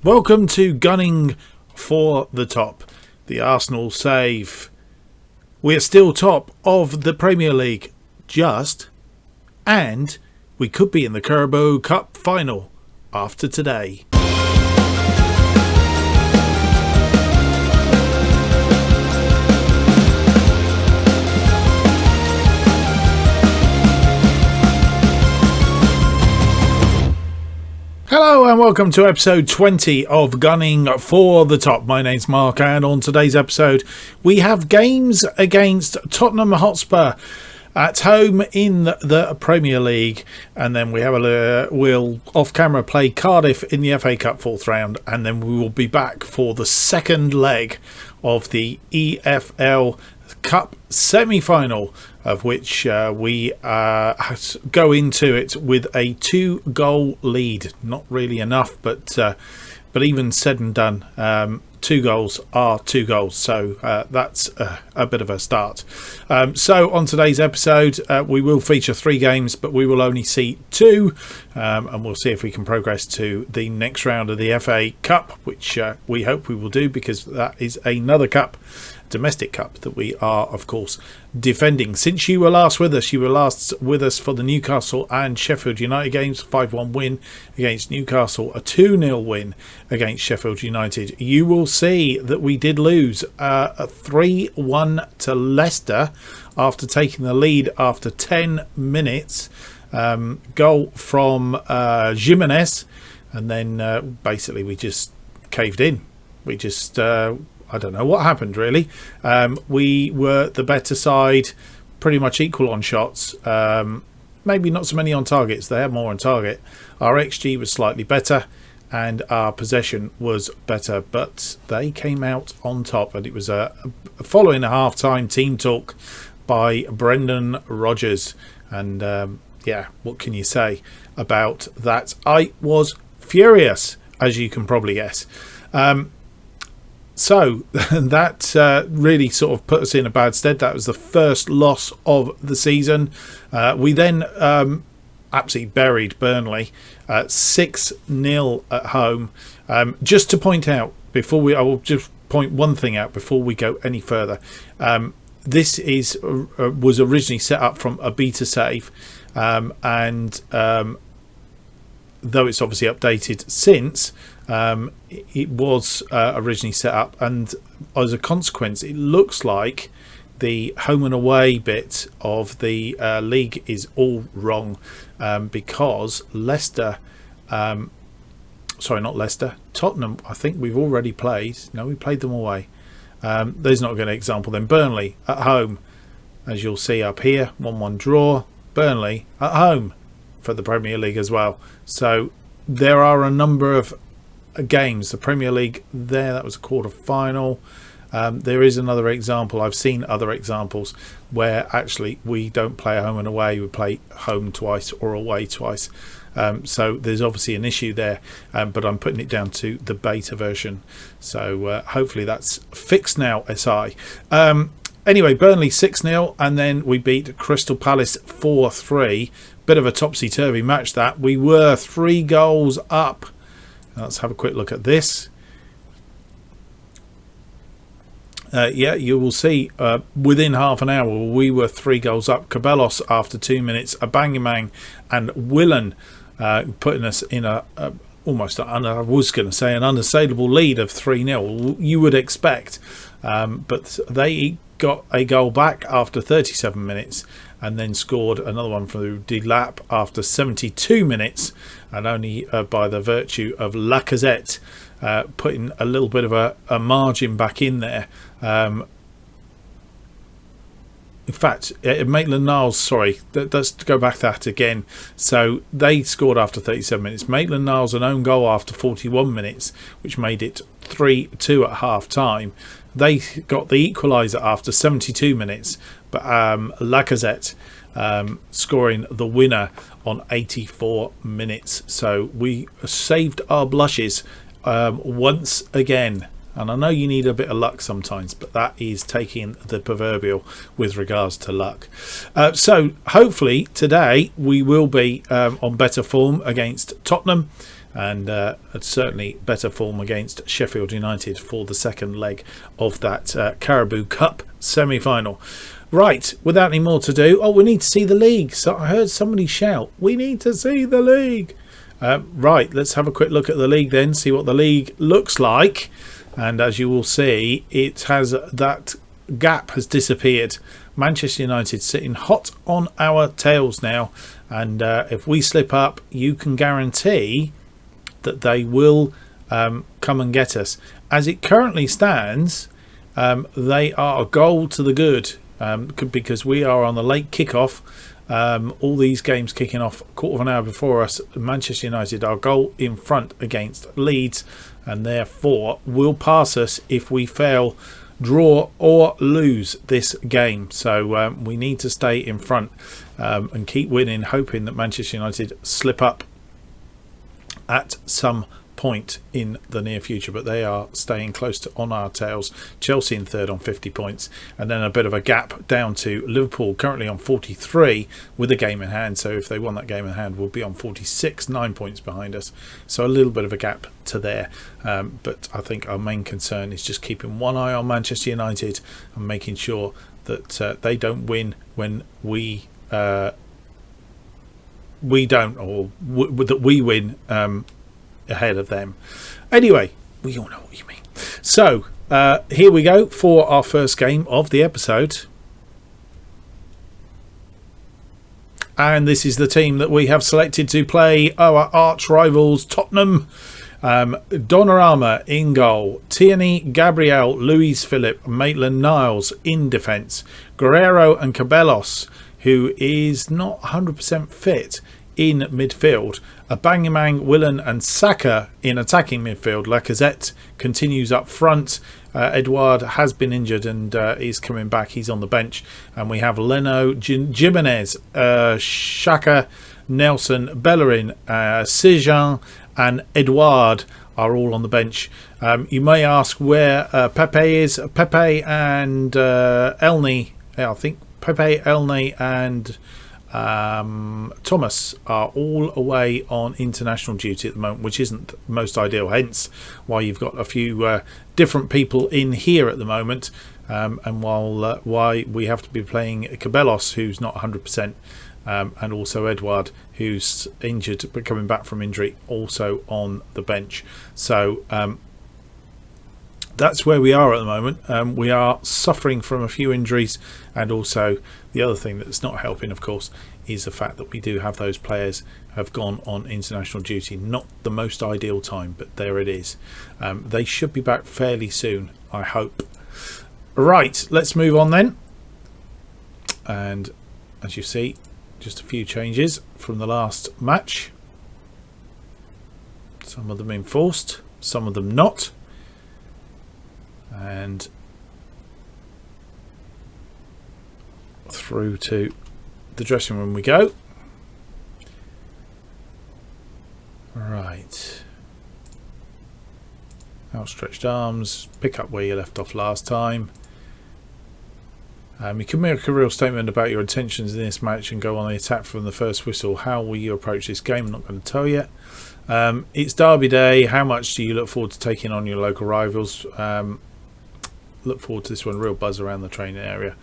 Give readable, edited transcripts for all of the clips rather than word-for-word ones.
Welcome to Gunning for the Top, the Arsenal save. We're still top of the Premier League, and we could be in the Carabao Cup final after today. Hello and welcome to episode 20 of Gunning for the Top. My name's Mark, and on today's episode we have games against Tottenham Hotspur at home in the Premier League, and then we'll off camera play Cardiff in the FA Cup fourth round, and then we will be back for the second leg of the EFL Cup semi-final, of which we go into it with a 2-goal lead. Not really enough, but even said and done, 2 goals are 2 goals, so that's a bit of a start. So on today's episode, we will feature 3 games, but we will only see 2, and we'll see if we can progress to the next round of the FA Cup, which we hope we will do, because that is another cup, domestic cup, that we are of course defending. Since you were last with us for the Newcastle and Sheffield United games, 5-1 win against Newcastle, a 2-0 win against Sheffield United. You will see that we did lose a 3-1 to Leicester after taking the lead after 10 minutes. Goal from Jimenez, and then basically we just caved in. We just I don't know what happened, really. We were the better side, pretty much equal on shots. Maybe not so many on targets. They had more on target. Our XG was slightly better, and our possession was better, but they came out on top. And it was following a half-time team talk by Brendan Rodgers. And what can you say about that? I was furious, as you can probably guess. So that really sort of put us in a bad stead. That was the first loss of the season. We then absolutely buried Burnley 6-0 at home. Just to point out, I will just point one thing out before we go any further. This was originally set up from a beta save, and though it's obviously updated since, it was originally set up, and as a consequence it looks like the home and away bit of the league is all wrong, because Tottenham, I think we've already played. No, we played them away. There's not a good example. Then Burnley at home, as you'll see up here, 1-1 draw. Burnley at home for the Premier League as well. So there are a number of games. The Premier League there, that was a quarter final. There is another example. I've seen other examples where actually we don't play home and away. We play home twice or away twice. So there's obviously an issue there, but I'm putting it down to the beta version. So hopefully that's fixed now, SI. Anyway, Burnley 6-0, and then we beat Crystal Palace 4-3. Bit of a topsy-turvy match that. We were 3 goals up. Let's have a quick look at this. You will see within half an hour we were 3 goals up. Cabellos after 2 minutes, Abangamang and Willen putting us in I was going to say an unassailable lead of 3-0. You would expect, but they got a goal back after 37 minutes, and then scored another one through Delap after 72 minutes, and only by the virtue of Lacazette putting a little bit of a margin back in there. In fact, Maitland-Niles, sorry, let's go back to that again. So they scored after 37 minutes. Maitland-Niles an own goal after 41 minutes, which made it 3-2 at half-time. They got the equaliser after 72 minutes, but Lacazette scoring the winner on 84 minutes. So we saved our blushes once again. And I know you need a bit of luck sometimes, but that is taking the proverbial with regards to luck. So hopefully today we will be on better form against Tottenham. and certainly better form against Sheffield United for the second leg of that Carabao Cup semi-final. Right, without any more to do, we need to see the league. So I heard somebody shout, we need to see the league. Right, let's have a quick look at the league then, see what the league looks like. And as you will see, it has, that gap has disappeared. Manchester United sitting hot on our tails now, and if we slip up, you can guarantee that they will come and get us. As it currently stands, they are a goal to the good, because we are on the late kickoff. All these games kicking off a quarter of an hour before us. Manchester United are a goal in front against Leeds, and therefore will pass us if we fail, draw or lose this game. So we need to stay in front and keep winning, hoping that Manchester United slip up at some point in the near future, but they are staying close to on our tails. Chelsea in third on 50 points, and then a bit of a gap down to Liverpool, currently on 43 with a game in hand. So if they won that game in hand, we'll be on 46, 9 points behind us. So a little bit of a gap to there, but I think our main concern is just keeping one eye on Manchester United and making sure that they don't win when we don't, or that we win ahead of them. Anyway, we all know what you mean. So here we go for our first game of the episode, and this is the team that we have selected to play our arch rivals Tottenham. Donnarumma in goal, Tierney, Gabriel, Luis Philip, Maitland-Niles in defence, Guerrero and Cabellos, who is not 100% fit, in midfield. Aubameyang, Willian and Saka in attacking midfield. Lacazette continues up front. Edouard has been injured and is coming back. He's on the bench. And we have Leno, Jimenez, Xhaka, Nelson, Bellerin, Sejan and Edouard are all on the bench. You may ask where Pepe is. Pepe and Elney, I think Pepe, Elney and Thomas are all away on international duty at the moment, which isn't most ideal, hence why you've got a few different people in here at the moment, and why we have to be playing Cabellos, who's not 100%, and also Edouard, who's injured but coming back from injury, also on the bench. So that's where we are at the moment. We are suffering from a few injuries, and also the other thing that's not helping, of course, is the fact that we do have those players have gone on international duty. Not the most ideal time, but there it is. They should be back fairly soon, I hope. Right, let's move on then. And as you see, just a few changes from the last match. Some of them enforced, some of them not. And through to the dressing room we go. Right, outstretched arms, pick up where you left off last time. You can make a real statement about your intentions in this match and go on the attack from the first whistle. How will you approach this game? I'm not going to tell you. It's Derby Day. How much do you look forward to taking on your local rivals? Look forward to this one. Real buzz around the training area.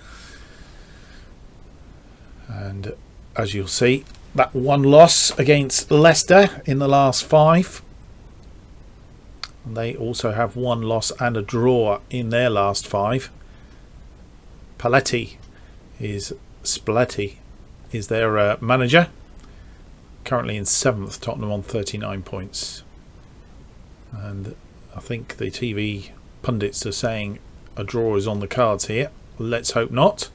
And as you'll see, that one loss against Leicester in the last 5. And they also have one loss and a draw in their last 5. Spalletti is their manager. Currently in 7th, Tottenham on 39 points. And I think the TV pundits are saying a draw is on the cards here. Let's hope not.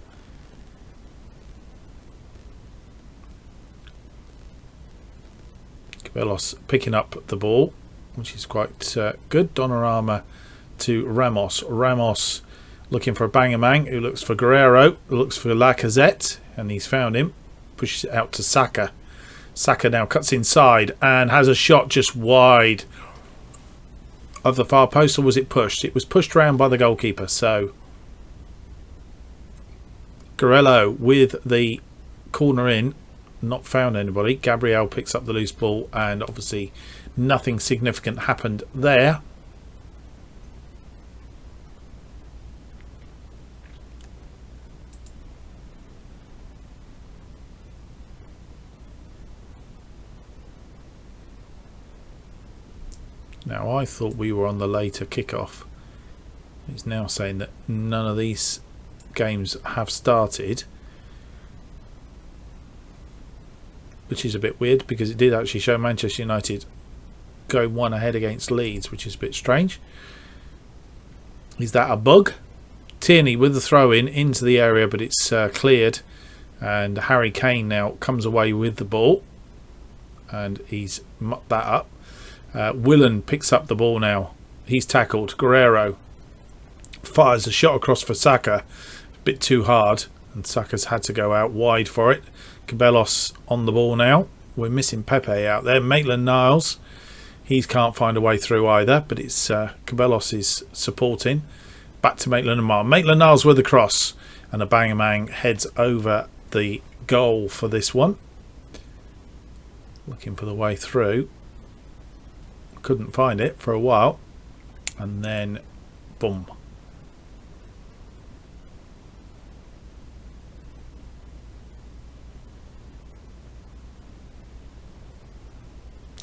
Cabellos picking up the ball, which is quite good. Donnarumma to Ramos. Ramos looking for Aubameyang, who looks for Guerrero, looks for Lacazette, and he's found him. Pushes it out to Saka. Saka now cuts inside and has a shot just wide of the far post, or was it pushed? It was pushed around by the goalkeeper. So Guerrero with the corner in. not found anybody. Gabriel picks up the loose ball, and obviously nothing significant happened there. Now, I thought we were on the later kickoff. It's now saying that none of these games have started, which is a bit weird because it did actually show Manchester United go 1 ahead against Leeds, which is a bit strange. Is that a bug? Tierney with the throw in into the area, but it's cleared, and Harry Kane now comes away with the ball, and he's mucked that up. Willen picks up the ball now. He's tackled. Guerrero fires a shot across for Saka. A bit too hard, and Saka's had to go out wide for it. Cabellos on the ball now. We're missing Pepe out there. Maitland-Niles, he can't find a way through either, but it's Cabellos is supporting. Back to Maitland-Niles. Maitland-Niles with the cross, and Aubameyang heads over the goal for this one. Looking for the way through. Couldn't find it for a while, and then boom.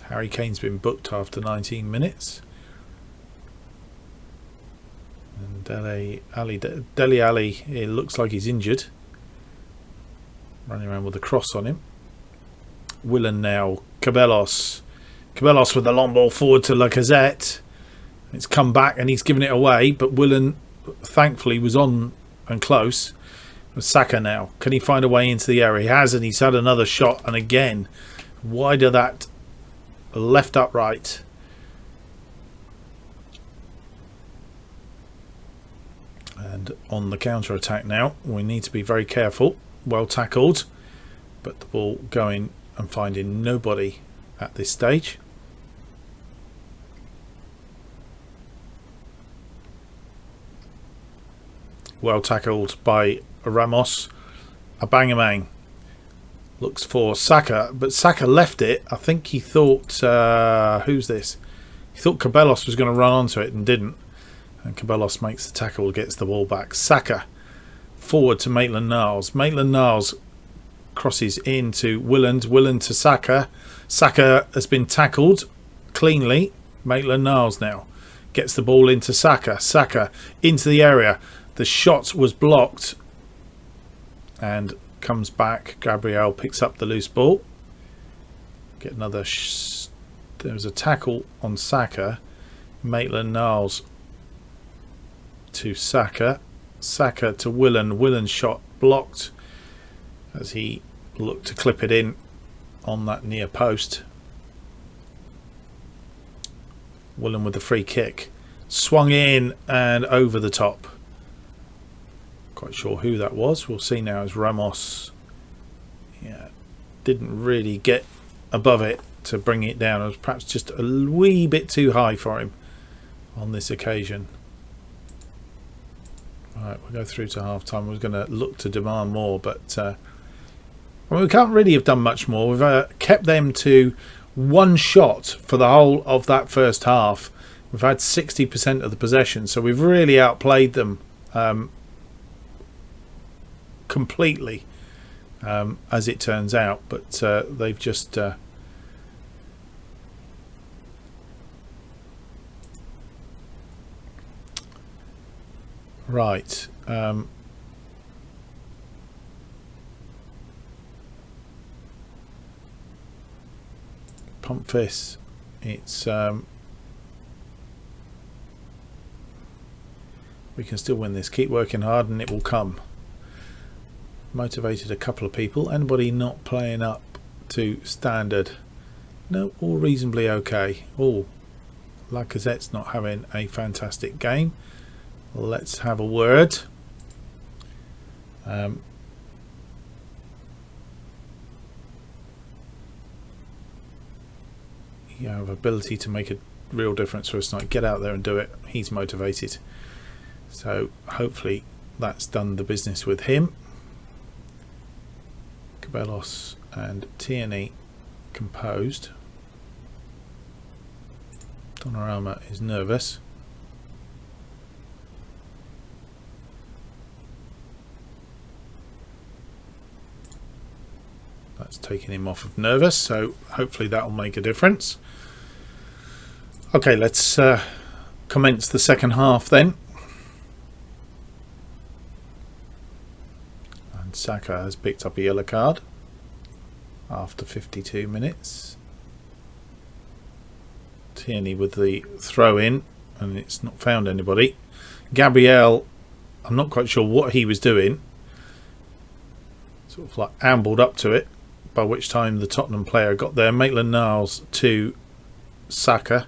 Harry Kane's been booked after 19 minutes, and Dele Alli, it looks like he's injured, running around with a cross on him. Willen now. Cabellos with the long ball forward to Lacazette. It's come back and he's given it away, but Willen thankfully was on and close. Saka now, can he find a way into the area? He has, and he's had another shot, and again wide of that left upright. And on the counter attack now, we need to be very careful. Well tackled, but the ball going and finding nobody at this stage. Well tackled by Ramos. Aubameyang looks for Saka, but Saka left it. I think he thought, who's this? He thought Cabellos was going to run onto it and didn't. And Cabellos makes the tackle, gets the ball back. Saka forward to Maitland-Niles. Maitland-Niles crosses into Willen to Saka. Saka has been tackled cleanly. Maitland-Niles now gets the ball into Saka. Saka into the area. The shot was blocked and comes back. Gabriel picks up the loose ball. Get another. There was a tackle on Saka. Maitland-Niles to Saka. Saka to Willen. Willen's shot blocked as he looked to clip it in on that near post. Willen with the free kick. Swung in and over the top. Quite sure who that was. We'll see now as Ramos, yeah, didn't really get above it to bring it down. It was perhaps just a wee bit too high for him on this occasion. Right, we'll go through to half time. We're going to look to demand more, but well, we can't really have done much more. We've kept them to one shot for the whole of that first half. We've had 60% of the possession, so we've really outplayed them completely, as it turns out, but they've just right. Pump fist. It's we can still win this. Keep working hard and it will come. Motivated a couple of people. Anybody not playing up to standard? No, all reasonably okay. Oh, Lacazette's not having a fantastic game. Let's have a word. You have ability to make a real difference for us tonight. Get out there and do it. He's motivated. So hopefully that's done the business with him. Cabellos and Tierney composed. Donnarumma is nervous. That's taking him off of nervous, so hopefully that will make a difference. Okay, let's commence the second half then. And Saka has picked up a yellow card after 52 minutes. Tierney with the throw in, and it's not found anybody. Gabriel, I'm not quite sure what he was doing. Sort of like ambled up to it, by which time the Tottenham player got there. Maitland-Niles to Saka.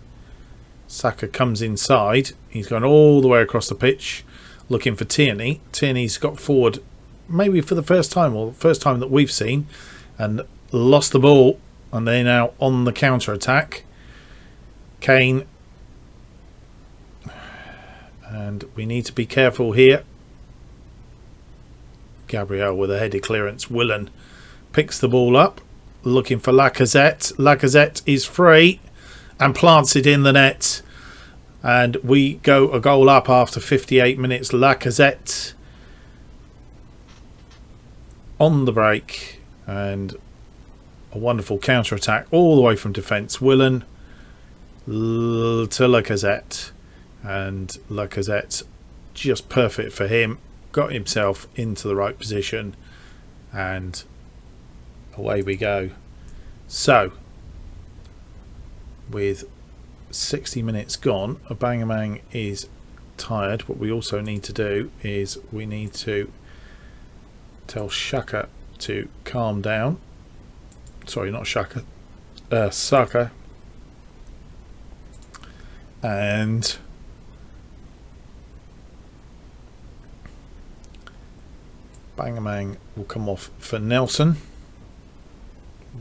Saka comes inside. He's gone all the way across the pitch looking for Tierney. Tierney's got forward maybe for the first time, or the first time that we've seen, and lost the ball, and they're now on the counter attack. Kane, and we need to be careful here. Gabriel with a headed clearance. Willen picks the ball up, looking for Lacazette. Lacazette is free and plants it in the net, and we go a goal up after 58 minutes. Lacazette on the break, and a wonderful counter attack all the way from defence. Willen to Lacazette, and Lacazette just perfect for him, got himself into the right position, and away we go. So with 60 minutes gone, Aubameyang is tired. What we also need to do is we need to tell Xhaka to calm down. Sorry, not Xhaka, Saka. And Aubameyang will come off for Nelson.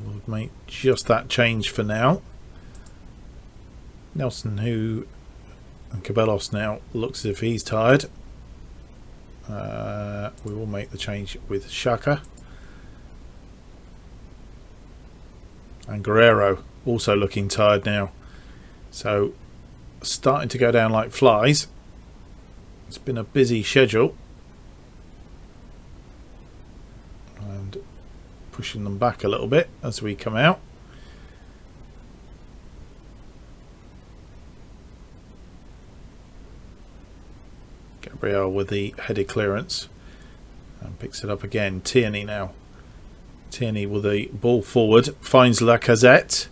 We'll make just that change for now. Nelson, who and Cabellos now looks as if he's tired. We will make the change with Xhaka. And Guerrero also looking tired now. So starting to go down like flies. It's been a busy schedule. And pushing them back a little bit as we come out. Gabriel with the headed clearance and picks it up again. Tierney now. Tierney with the ball forward, finds Lacazette.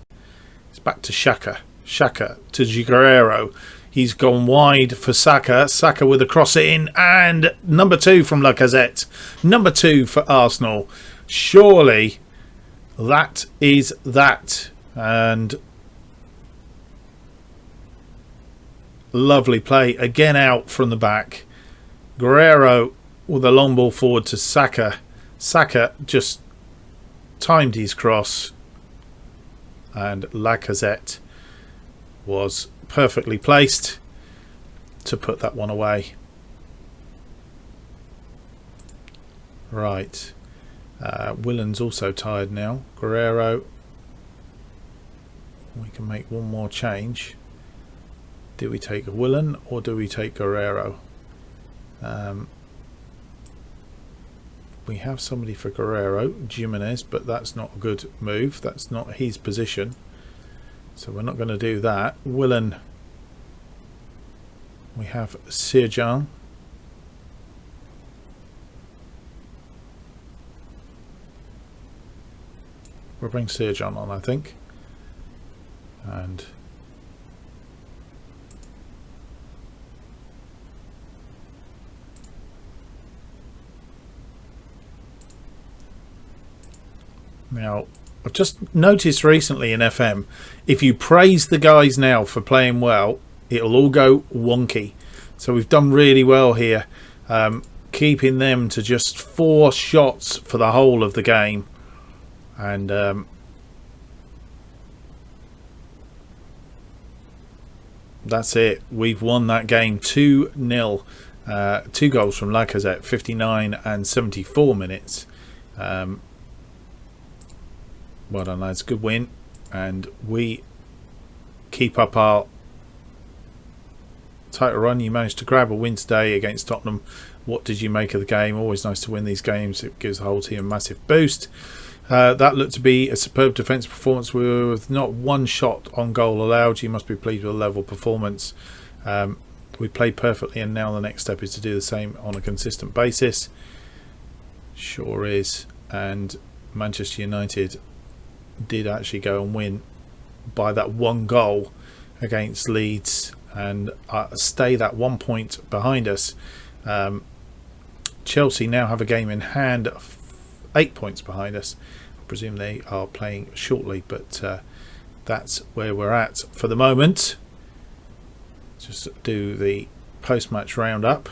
It's back to Xhaka. Xhaka to Guerrero. He's gone wide for Saka. Saka with a cross in, and number 2 from Lacazette. Number 2 for Arsenal. Surely that is that. And lovely play again out from the back. Guerrero with a long ball forward to Saka. Saka just timed his cross, and Lacazette was perfectly placed to put that one away. Right, Willen's also tired now. Guerrero, we can make one more change. Do we take Willen or do we take Guerrero? We have somebody for Guerrero, Jimenez, but that's not a good move. That's not his position, so we're not going to do that. Willen, we have Sirjan. We'll bring Sirjan on, I think. And now, I've just noticed recently in FM, if you praise the guys now for playing well, it'll all go wonky. So we've done really well here, keeping them to just 4 shots for the whole of the game. And that's it. We've won that game 2-0. 2 goals from Lacazette, 59 and 74 minutes. Well done, lads. Good win. And we keep up our title run. You managed to grab a win today against Tottenham. What did you make of the game? Always nice to win these games. It gives the whole team a massive boost. That looked to be a superb defence performance with not one shot on goal allowed. You must be pleased with the level of performance. We played perfectly, and now the next step is to do the same on a consistent basis. Sure is. And Manchester United did actually go and win by that one goal against Leeds and stay that 1 point behind us. Chelsea now have a game in hand, 8 points behind us. I presume they are playing shortly, but that's where we're at for the moment. Just do the post-match roundup.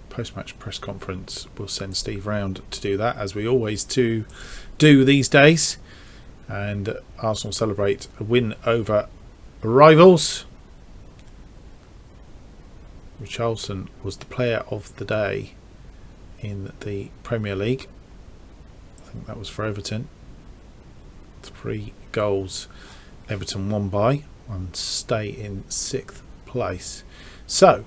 Post-match press conference. We'll send Steve round to do that, as we always do these days. And Arsenal celebrate a win over rivals. Richarlison was the player of the day in the Premier League. I think that was for Everton. 3 goals Everton won by and stay in 6th place. So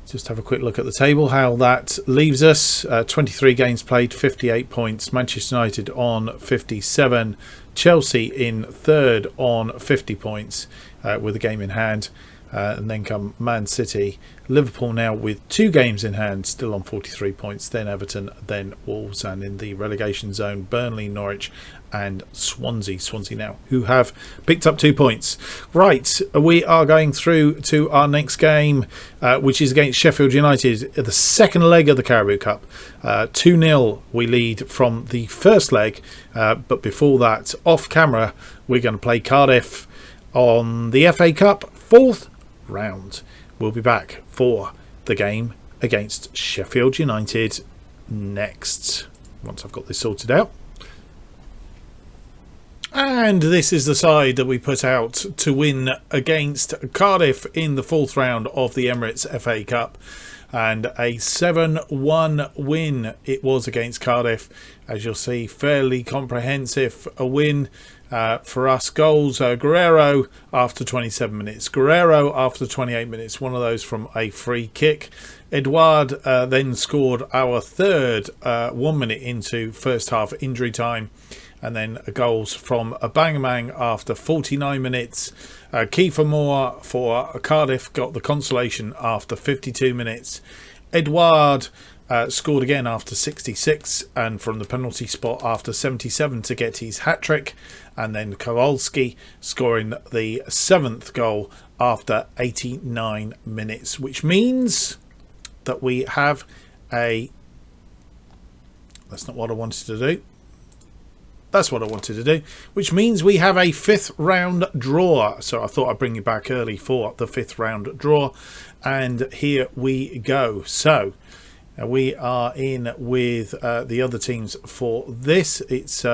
just have a quick look at the table, how that leaves us. 23 games played, 58 points. Manchester United on 57. Chelsea in 3rd on 50 points with a game in hand. And then come Man City. Liverpool now with 2 games in hand, still on 43 points. Then Everton, then Wolves, and in the relegation zone, Burnley, Norwich and Swansea. Swansea now, who have picked up 2 points. Right, we are going through to our next game, which is against Sheffield United, the second leg of the Carabao Cup. 2-0 we lead from the first leg, but before that, off camera, we're going to play Cardiff on the FA Cup 4th round. We'll be back for the game against Sheffield United next, once I've got this sorted out. And this is the side that we put out to win against Cardiff in the 4th round of the Emirates FA Cup, and a 7-1 win it was against Cardiff. As you'll see, fairly comprehensive a win for us. Goals, Guerrero after 27 minutes, Guerrero after 28 minutes, one of those from a free kick. Edouard then scored our 3rd 1 minute into first half injury time, and then goals from Aubameyang after 49 minutes. Kiefer Moore for Cardiff got the consolation after 52 minutes. Edouard scored again after 66 and from the penalty spot after 77 to get his hat-trick, and then Kowalski scoring the 7th goal after 89 minutes, which means that we have a... That's not what I wanted to do. That's what I wanted to do, which means we have a 5th round draw. So I thought I'd bring you back early for the 5th round draw, and here we go. So we are in with the other teams for this. It's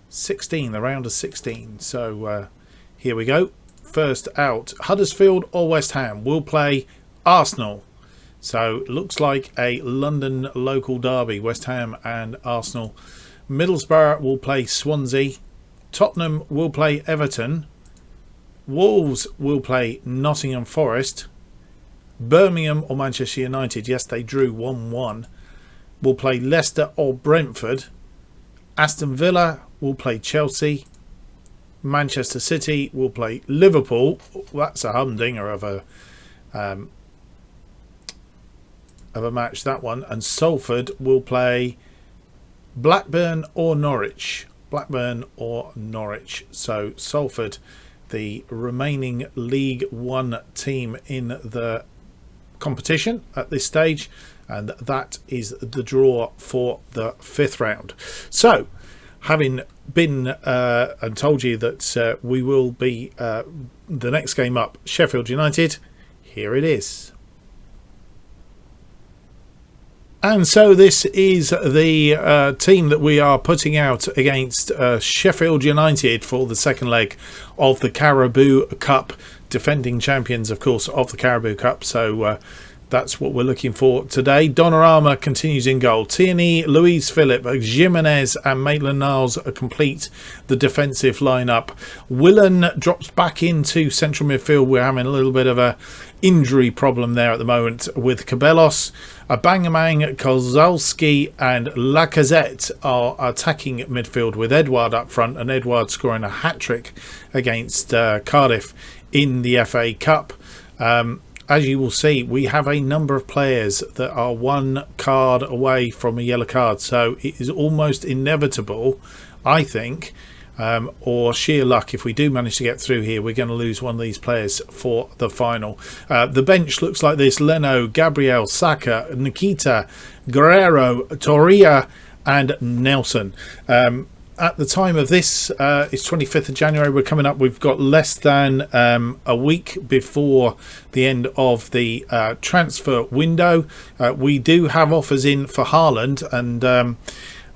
16, the round of 16. So here we go. First out, Huddersfield or West Ham will play Arsenal. So looks like a London local derby, West Ham and Arsenal. Middlesbrough will play Swansea. Tottenham will play Everton. Wolves will play Nottingham Forest. Birmingham or Manchester United, yes, they drew 1-1, will play Leicester or Brentford. Aston Villa will play Chelsea. Manchester City will play Liverpool. That's a humdinger of a match, that one. And Salford will play Blackburn or Norwich. Blackburn or Norwich. So Salford, the remaining League One team in the competition at this stage, and that is the draw for the 5th round. So having been and told you that we will be the next game up, Sheffield United, here it is. And so this is the team that we are putting out against Sheffield United for the second leg of the Carabao Cup, defending champions, of course, of the Carabao Cup. So that's what we're looking for today. Donnarumma continues in goal. Tierney, Luis Philip, Jimenez and Maitland-Niles complete the defensive lineup. Willen drops back into central midfield. We're having a little bit of a injury problem there at the moment with Cabellos. Aubameyang, Kozlowski and Lacazette are attacking midfield with Edouard up front, and Edouard scoring a hat-trick against Cardiff in the FA Cup. As you will see, we have a number of players that are one card away from a yellow card, so it is almost inevitable, I think, or sheer luck, if we do manage to get through here, we're going to lose one of these players for the final. The bench looks like this: Leno, Gabriel, Saka, Nikita, Guerrero, Torreira and Nelson. At the time of this, it's 25th of January. We're coming up. We've got less than a week before the end of the transfer window. We do have offers in for Haaland, and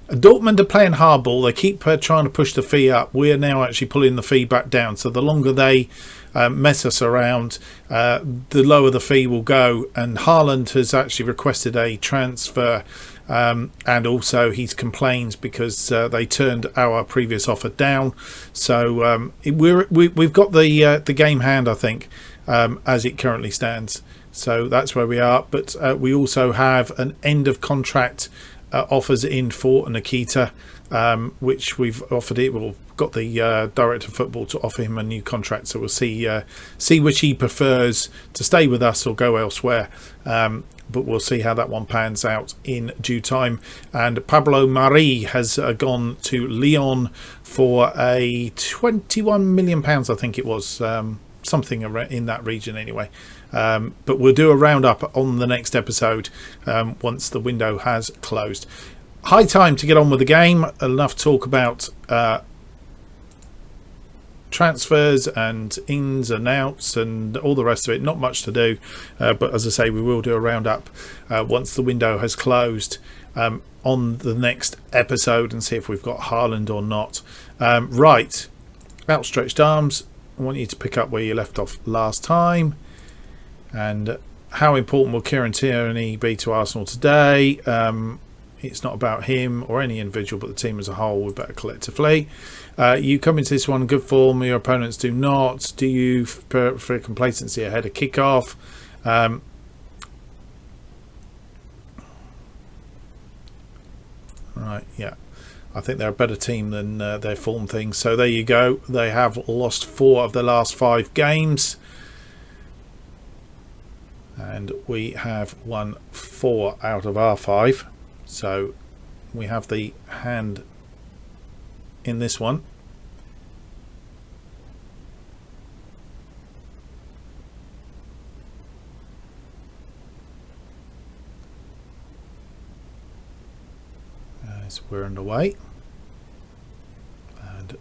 Dortmund are playing hardball. They keep trying to push the fee up. We are now actually pulling the fee back down. So the longer they mess us around, the lower the fee will go. And Haaland has actually requested a transfer. And also he's complained because they turned our previous offer down. So we've got the game hand, I think, as it currently stands. So that's where we are. But we also have an end of contract offers in for Nikita, which we've offered it. We've got the director of football to offer him a new contract. So we'll see which he prefers, to stay with us or go elsewhere. But we'll see how that one pans out in due time. And Pablo Mari has gone to Lyon for a £21 million, I think it was, something in that region anyway. But we'll do a roundup on the next episode once the window has closed. High time to get on with the game. Enough talk about transfers and ins and outs and all the rest of it. Not much to do, but as I say, we will do a roundup once the window has closed on the next episode and see if we've got Haaland or not. Right, outstretched arms. I want you to pick up where you left off last time. And how important will Kieran Tierney be to Arsenal today? It's not about him or any individual, but the team as a whole. We're better collectively. You come into this one good form, your opponents do not. Do you prefer complacency ahead of kickoff? Right, yeah. I think they're a better team than their form thing. So there you go. They have lost 4 of the last 5 games. And we have won 4 out of our 5. So we have the hand in this one. As we're underway. And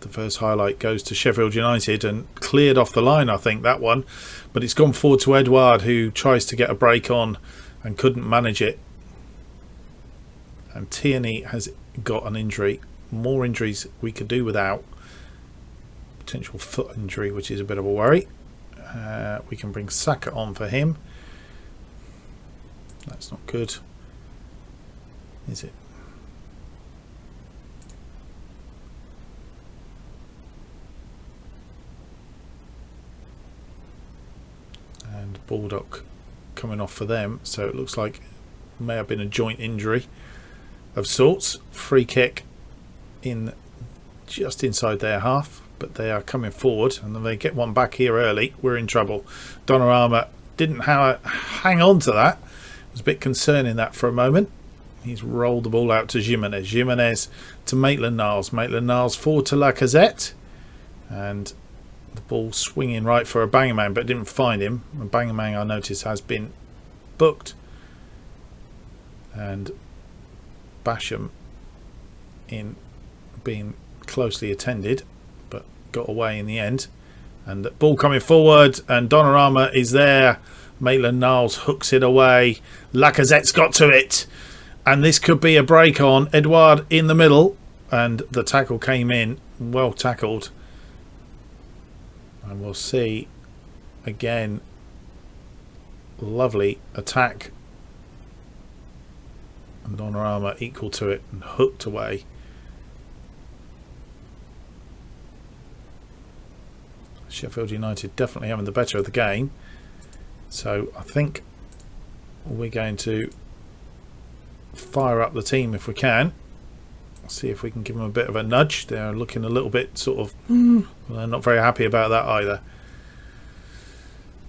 the first highlight goes to Sheffield United and cleared off the line, I think, that one. But it's gone forward to Edouard, who tries to get a break on and couldn't manage it. And Tierney has got an injury. More injuries we could do without. Potential foot injury, which is a bit of a worry. We can bring Saka on for him. That's not good, is it? And Baldock coming off for them. So it looks like it may have been a joint injury of sorts. Free kick in just inside their half, but they are coming forward, and then they get one back here early. We're in trouble. Donnarumma didn't hang on to that. It was a bit concerning that for a moment. He's rolled the ball out to Jimenez. Jimenez to Maitland-Niles. Maitland-Niles forward to Lacazette, and the ball swinging right for Aubameyang, but didn't find him. Aubameyang, I notice, has been booked, and Basham in being closely attended, but got away in the end. And the ball coming forward, and Donnarumma is there. Maitland-Niles hooks it away. Lacazette's got to it. And this could be a break on. Edouard in the middle. And the tackle came in. Well tackled. And we'll see again. Lovely attack. And Donnarumma equal to it and hooked away. Sheffield United definitely having the better of the game. So I think we're going to fire up the team if we can. See if we can give them a bit of a nudge. They're looking a little bit sort of well, they're not very happy about that either.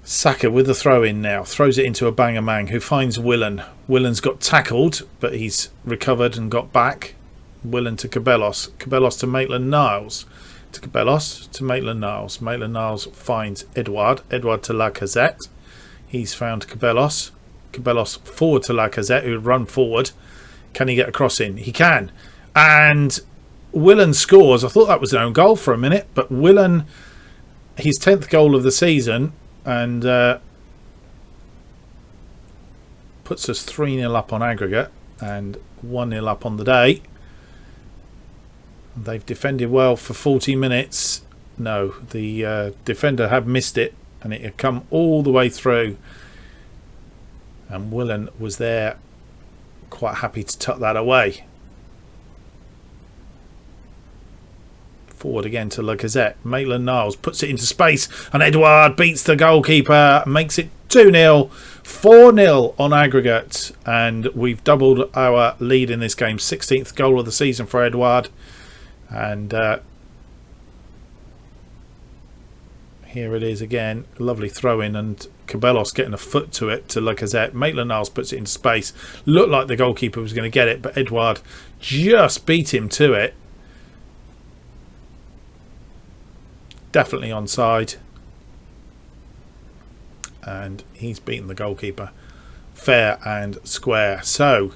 Saka with the throw in now. Throws it into a Bangamang who finds Willen. Willen's got tackled, but he's recovered and got back. Willen to Cabellos. Cabellos to Maitland-Niles. To Cabellos to Maitland-Niles. Maitland-Niles finds Edouard. Edouard to Lacazette. He's found Cabellos. Cabellos forward to Lacazette, who would run forward. Can he get a cross in? He can. And Willen scores. I thought that was an own goal for a minute, but Willen, his 10th goal of the season, and puts us 3-0 up on aggregate and 1-0 up on the day. They've defended well for 40 minutes. No, the defender had missed it, and it had come all the way through. And Willen was there, quite happy to tuck that away. Forward again to Lacazette. Maitland-Niles puts it into space, and Edouard beats the goalkeeper, makes it 2-0, 4-0 on aggregate, and we've doubled our lead in this game. 16th goal of the season for Edouard, and here it is again. Lovely throw in, and Cabellos getting a foot to it to Lacazette. Maitland-Niles puts it into space. Looked like the goalkeeper was going to get it, but Edouard just beat him to it. Definitely onside, and he's beaten the goalkeeper fair and square. So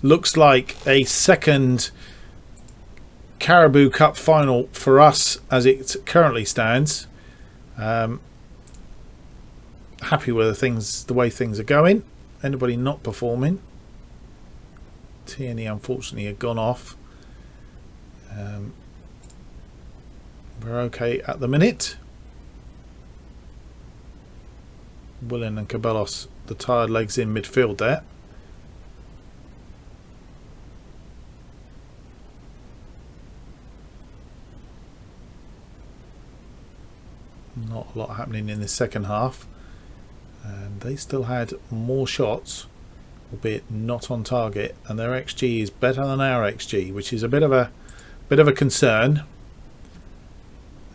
looks like a second Carabao Cup final for us as it currently stands. Happy with the way things are going. Anybody not performing? Tierney unfortunately had gone off. We're okay at the minute. Willen and Cabellos, the tired legs in midfield there. Not a lot happening in the second half. And they still had more shots, albeit not on target, and their XG is better than our XG, which is a bit of a concern.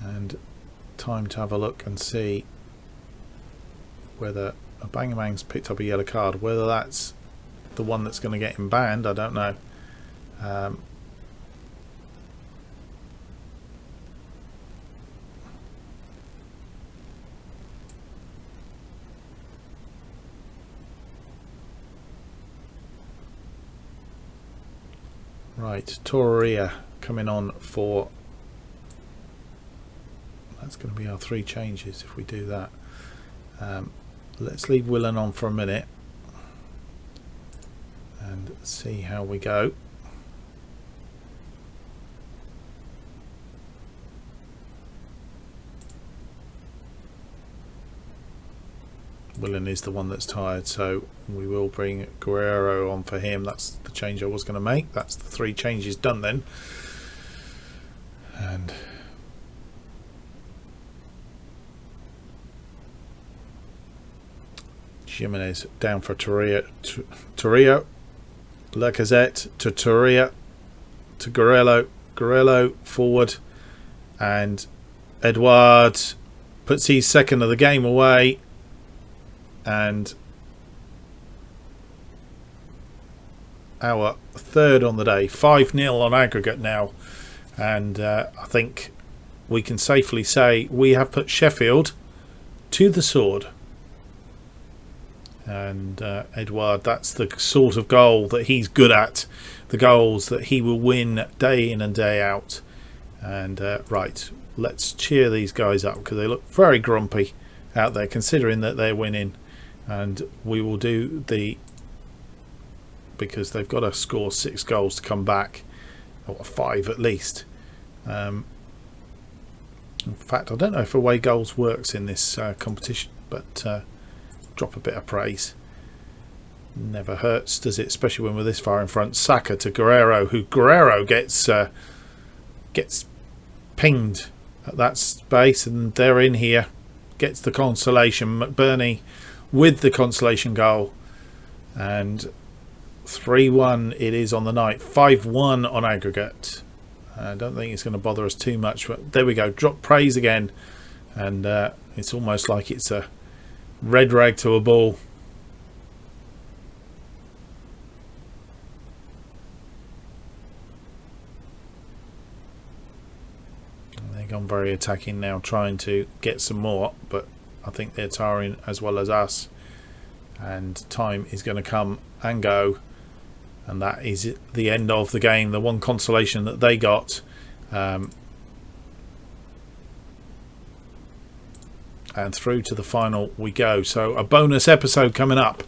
And time to have a look and see whether a Bangamang's picked up a yellow card. Whether that's the one that's going to get him banned, I don't know. Right, Torreira coming on for... That's going to be our 3 changes if we do that. Let's leave Willen on for a minute and see how we go. Willen is the one that's tired, so we will bring Guerrero on for him. That's the change I was going to make. That's the 3 changes done then. And Jimenez down for Torreira, Lacazette to Torreira, to Guerrero forward, and Edouard puts his second of the game away, and our third on the day. 5-0 on aggregate now, and I think we can safely say we have put Sheffield to the sword. And Edouard, that's the sort of goal that he's good at, the goals that he will win day in and day out. And right, let's cheer these guys up, because they look very grumpy out there considering that they're winning. and we will do because they've got to score 6 goals to come back, or 5 at least. In fact, I don't know if away goals works in this competition, but drop a bit of praise. Never hurts, does it? Especially when we're this far in front. Saka to Guerrero, who Guerrero gets pinged at that space, and they're in here. Gets the consolation. McBurney with the consolation goal, and 3-1 it is on the night. 5-1 on aggregate. I don't think it's going to bother us too much, but there we go. Drop praise again, and it's almost like it's a red rag to a ball. They've gone very attacking now, trying to get some more, but I think they're tiring as well as us, and time is going to come and go, and that is the end of the game. The one consolation that they got, and through to the final we go. So a bonus episode coming up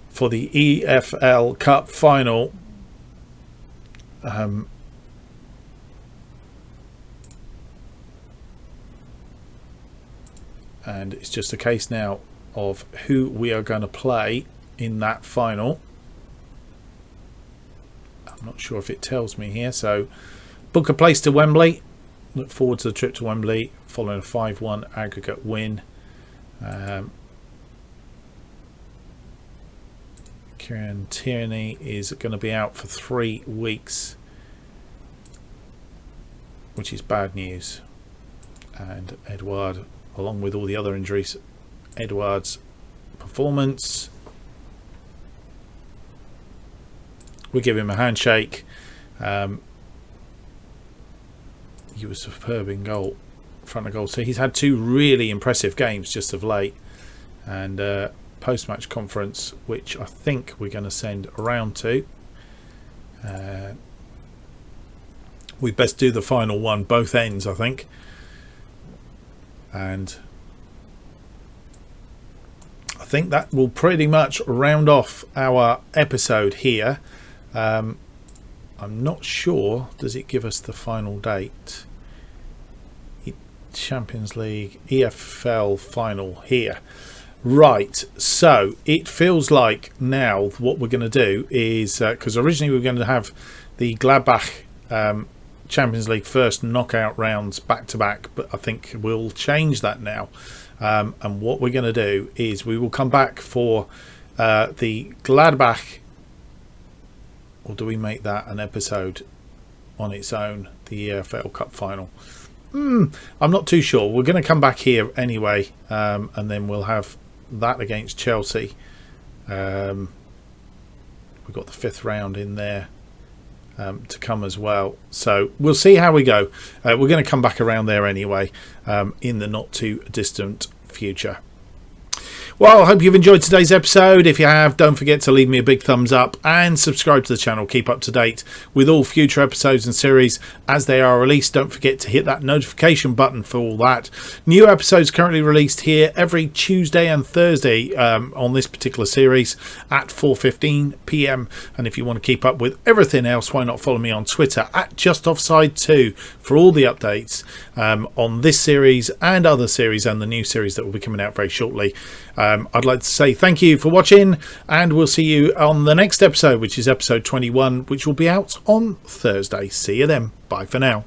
for the EFL Cup final. And it's just a case now of who we are going to play in that final. I'm not sure if it tells me here. So book a place to Wembley. Look forward to the trip to Wembley following a 5-1 aggregate win. Kieran Tierney is going to be out for 3 weeks, which is bad news. And Edouard, along with all the other injuries, Edouard's performance, we give him a handshake. He was superb in goal, front of goal. So he's had 2 really impressive games just of late, and post-match conference, which I think we're going to send around to. We best do the final one, both ends, I think. And I think that will pretty much round off our episode here. I'm not sure, does it give us the final date? Champions League EFL final here. Right, so it feels like now what we're going to do is, because originally we were going to have the Gladbach Champions League first knockout rounds back to back, but I think we'll change that now. And what we're going to do is we will come back for the Gladbach, or do we make that an episode on its own, the EFL Cup final? I'm not too sure. We're going to come back here anyway, and then we'll have that against Chelsea. We've got the 5th round in there to come as well, so we'll see how we go. We're going to come back around there anyway, in the not too distant future. Well, I hope you've enjoyed today's episode. If you have, don't forget to leave me a big thumbs up and subscribe to the channel. Keep up to date with all future episodes and series as they are released. Don't forget to hit that notification button for all that. New episodes currently released here every Tuesday and Thursday on this particular series at 4:15 p.m. And if you want to keep up with everything else, why not follow me on Twitter at JustOffside2 for all the updates on this series and other series and the new series that will be coming out very shortly. I'd like to say thank you for watching, and we'll see you on the next episode, which is episode 21, which will be out on Thursday. See you then. Bye for now.